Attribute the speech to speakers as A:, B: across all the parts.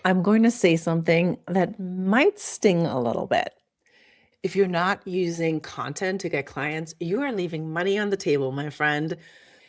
A: I'm going to say something that might sting a little bit. If you're not using content to get clients, you are leaving money on the table, my friend.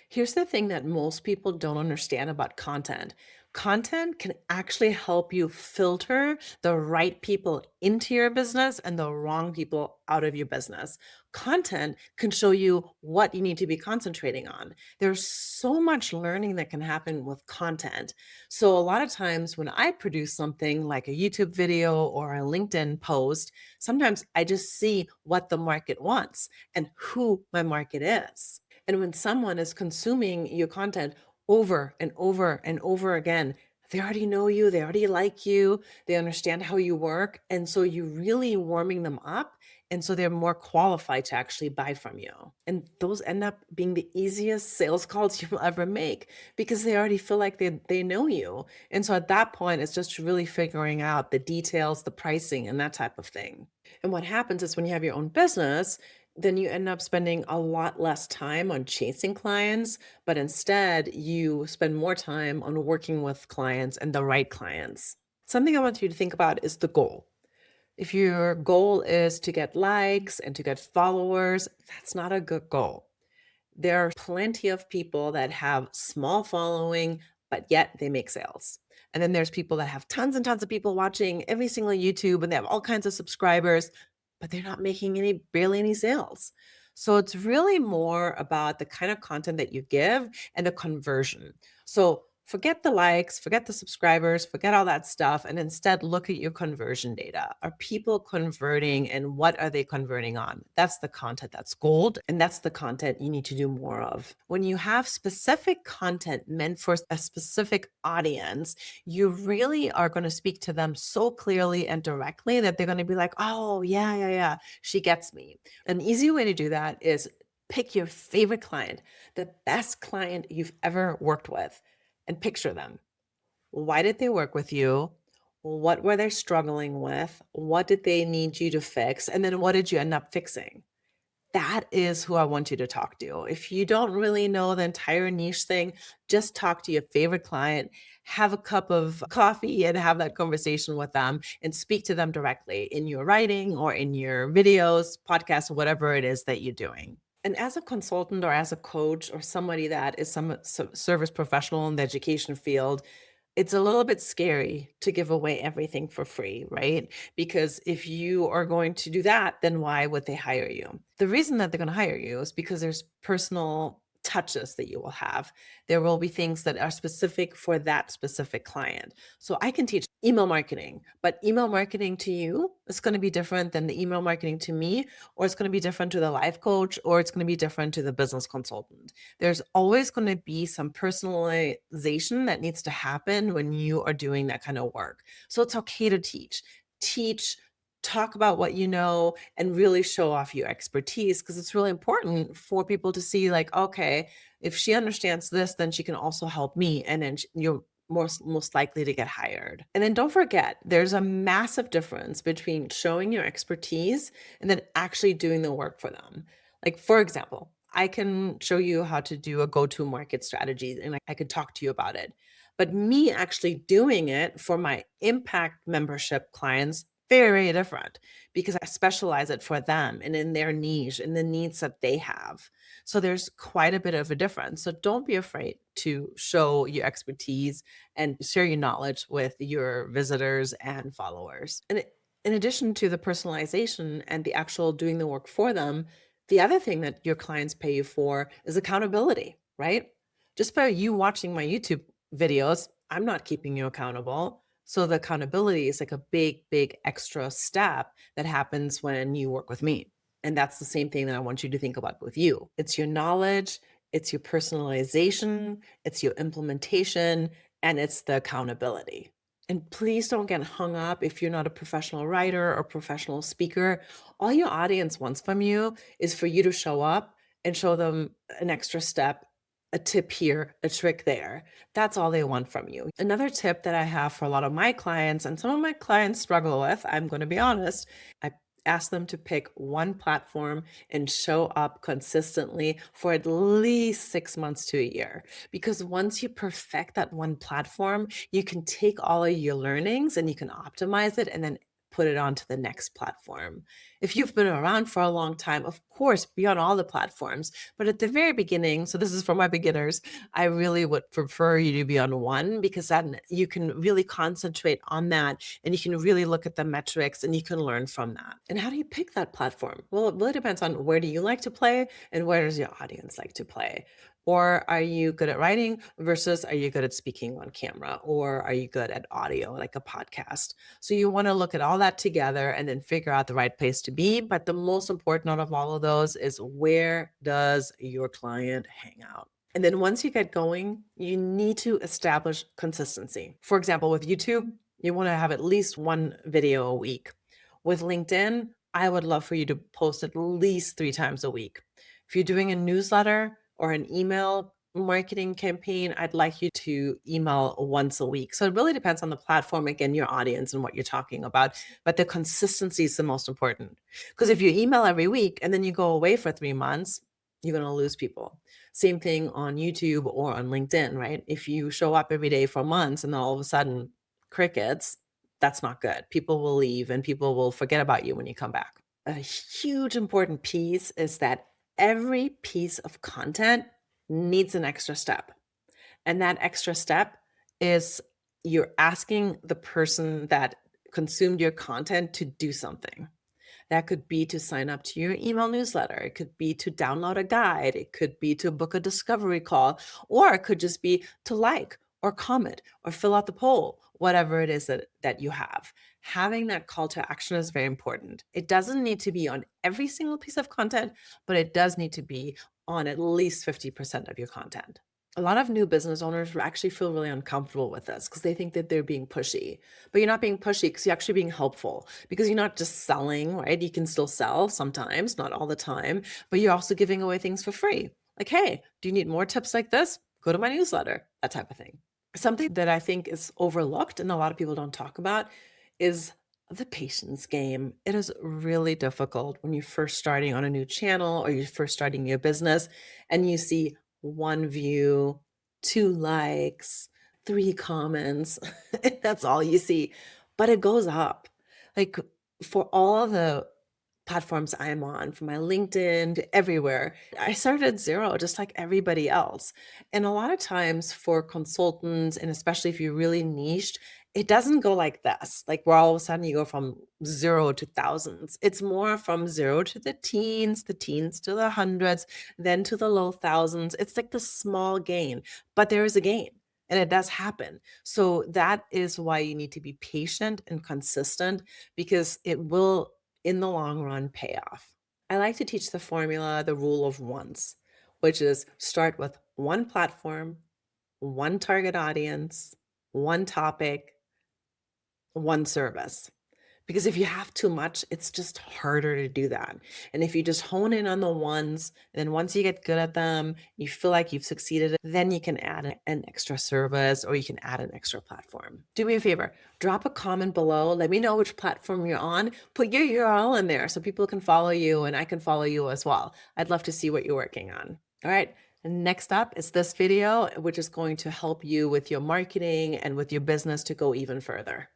A: Here's the thing that most people don't understand about content. Content can actually help you filter the right people into your business and the wrong people out of your business. Content can show you what you need to be concentrating on. There's so much learning that can happen with content. So, a lot of times when I produce something like a YouTube video or a LinkedIn post, sometimes I just see what the market wants and who my market is. And when someone is consuming your content over and over and over again, they already know you, they already like you, they understand how you work. And so you're really warming them up. And so they're more qualified to actually buy from you. And those end up being the easiest sales calls you'll ever make because they already feel like they know you. And so at that point, it's just really figuring out the details, the pricing, and that type of thing. And what happens is when you have your own business, then you end up spending a lot less time on chasing clients, but instead you spend more time on working with clients and the right clients. Something I want you to think about is the goal. If your goal is to get likes and to get followers, that's not a good goal. There are plenty of people that have small following, but yet they make sales. And then there's people that have tons and tons of people watching every single YouTube and they have all kinds of subscribers, but they're not making barely any sales. So it's really more about the kind of content that you give and the conversion. So forget the likes, forget the subscribers, forget all that stuff, and instead look at your conversion data. Are people converting and what are they converting on? That's the content that's gold, and that's the content you need to do more of. When you have specific content meant for a specific audience, you really are going to speak to them so clearly and directly that they're going to be like, oh, yeah, yeah, yeah, she gets me. An easy way to do that is pick your favorite client, the best client you've ever worked with, and picture them. Why did they work with you? What were they struggling with? What did they need you to fix? And then what did you end up fixing? That is who I want you to talk to. If you don't really know the entire niche thing, just talk to your favorite client, have a cup of coffee and have that conversation with them and speak to them directly in your writing or in your videos, podcasts, whatever it is that you're doing. And as a consultant or as a coach or somebody that is some service professional in the education field, it's a little bit scary to give away everything for free, right? Because if you are going to do that, then why would they hire you? The reason that they're going to hire you is because there's personal touches that you will have. There will be things that are specific for that specific client. So I can teach email marketing, but email marketing to you is going to be different than the email marketing to me, or it's going to be different to the life coach, or it's going to be different to the business consultant. There's always going to be some personalization that needs to happen when you are doing that kind of work. So it's okay to teach. Teach, talk about what you know, and really show off your expertise because it's really important for people to see, like, okay, if she understands this, then she can also help me. And then you're most likely to get hired. And then don't forget, there's a massive difference between showing your expertise and then actually doing the work for them. Like, for example, I can show you how to do a go-to market strategy and I could talk to you about it. But me actually doing it for my impact membership clients, very different because I specialize it for them and in their niche and the needs that they have. So there's quite a bit of a difference. So don't be afraid to show your expertise and share your knowledge with your visitors and followers. And in addition to the personalization and the actual doing the work for them, the other thing that your clients pay you for is accountability, right? Just by you watching my YouTube videos, I'm not keeping you accountable. So the accountability is like a big, big extra step that happens when you work with me. And that's the same thing that I want you to think about with you. It's your knowledge, it's your personalization, it's your implementation, and it's the accountability. And please don't get hung up if you're not a professional writer or professional speaker. All your audience wants from you is for you to show up and show them an extra step, a tip here, a trick there. That's all they want from you. Another tip that I have for a lot of my clients, and some of my clients struggle with, I'm going to be honest, I Ask them to pick one platform and show up consistently for at least 6 months to a year. Because once you perfect that one platform, you can take all of your learnings and you can optimize it and then put it onto the next platform. If you've been around for a long time, of course, be on all the platforms. But at the very beginning, so this is for my beginners, I really would prefer you to be on one because then you can really concentrate on that and you can really look at the metrics and you can learn from that. And how do you pick that platform? Well, it really depends on where do you like to play and where does your audience like to play. Or are you good at writing versus are you good at speaking on camera? Or are you good at audio, like a podcast? So you want to look at all that together and then figure out the right place to be. But the most important out of all of those is where does your client hang out? And then once you get going, you need to establish consistency. For example, with YouTube, you want to have at least one video a week. With LinkedIn, I would love for you to post at least 3 times a week. If you're doing a newsletter or an email marketing campaign, I'd like you to email once a week. So it really depends on the platform, again, your audience and what you're talking about. But the consistency is the most important. Because if you email every week and then you go away for 3 months, you're going to lose people. Same thing on YouTube or on LinkedIn, right? If you show up every day for months and then all of a sudden crickets, that's not good. People will leave and people will forget about you when you come back. A huge important piece is that every piece of content needs an extra step. And that extra step is you're asking the person that consumed your content to do something. That could be to sign up to your email newsletter. It could be to download a guide. It could be to book a discovery call, or it could just be to like or comment or fill out the poll, whatever it is that you have. Having that call to action is very important. It doesn't need to be on every single piece of content, but it does need to be on at least 50% of your content. A lot of new business owners actually feel really uncomfortable with this because they think that they're being pushy. But you're not being pushy because you're actually being helpful because you're not just selling, right? You can still sell sometimes, not all the time, but you're also giving away things for free. Like, hey, do you need more tips like this? Go to my newsletter, that type of thing. Something that I think is overlooked and a lot of people don't talk about is the patience game. It is really difficult when you're first starting on a new channel or you're first starting your business and you see one view, 2 likes, 3 comments. That's all you see. But it goes up. Like for all the platforms I'm on, from my LinkedIn to everywhere. I started at zero, just like everybody else. And a lot of times for consultants, and especially if you're really niched, it doesn't go like this, like where all of a sudden you go from zero to thousands. It's more from zero to the teens to the hundreds, then to the low thousands. It's like the small gain, but there is a gain. And it does happen. So that is why you need to be patient and consistent because it will in the long run pay off. I like to teach the formula, the rule of ones, which is start with one platform, one target audience, one topic, one service. Because if you have too much, it's just harder to do that. And if you just hone in on the ones, then once you get good at them, you feel like you've succeeded, then you can add an extra service or you can add an extra platform. Do me a favor, drop a comment below. Let me know which platform you're on. Put your URL in there so people can follow you and I can follow you as well. I'd love to see what you're working on. All right. And next up is this video, which is going to help you with your marketing and with your business to go even further.